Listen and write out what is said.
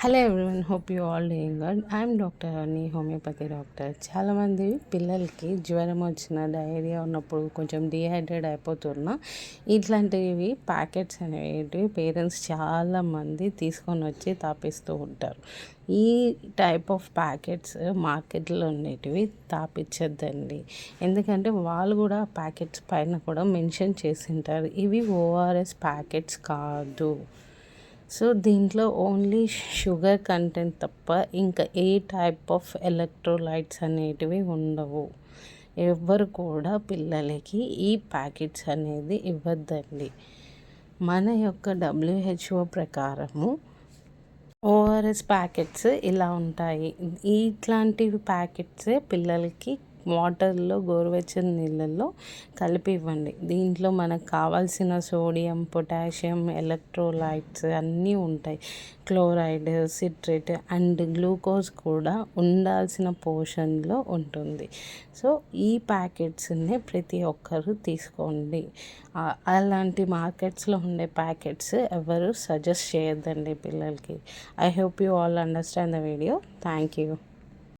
Hello everyone, hope you all doing good. I'm doctor అని, homeopathy doctor. చాలామంది పిల్లలకి జ్వరం వచ్చిన, డయేరియా ఉన్నప్పుడు కొంచెం డీహైడ్రేట్ అయిపోతున్నా ఇట్లాంటివి ప్యాకెట్స్ అనేవి పేరెంట్స్ చాలామంది తీసుకొని వచ్చి తాపిస్తూ ఉంటారు. ఈ టైప్ ఆఫ్ ప్యాకెట్స్ మార్కెట్లో ఉండేటివి తాపించద్దండి. ఎందుకంటే వాళ్ళు కూడా ప్యాకెట్స్ పైన కూడా మెన్షన్ చేసి ఉంటారు, ఇవి ఓఆర్ఎస్ ప్యాకెట్స్ కాదు. సో దీంట్లో ఓన్లీ షుగర్ కంటెంట్ తప్ప ఇంకా ఏ టైప్ ఆఫ్ ఎలక్ట్రోలైట్స్ అనేటివి ఉండవు. ఎవ్వరు కూడా పిల్లలకి ఈ ప్యాకెట్స్ అనేది ఇవ్వద్దండి. మన యొక్క WHO ప్రకారము ఓఆర్ఎస్ ప్యాకెట్స్ ఇలా ఉంటాయి. ఇట్లాంటివి ప్యాకెట్సే పిల్లలకి వాటర్లో, గోరువెచ్చని నీళ్ళల్లో కలిపి ఇవ్వండి. దీంట్లో మనకు కావాల్సిన సోడియం, పొటాషియం, ఎలక్ట్రోలైట్స్ అన్నీ ఉంటాయి. క్లోరైడ్, సిట్రేట్ అండ్ గ్లూకోజ్ కూడా ఉండాల్సిన పోషన్లో ఉంటుంది. సో ఈ ప్యాకెట్స్ని ప్రతి ఒక్కరూ తీసుకోండి. అలాంటి మార్కెట్స్లో ఉండే ప్యాకెట్స్ ఎవరు సజెస్ట్ చేయొద్దండి పిల్లలకి. I hope you all understand the video. Thank you.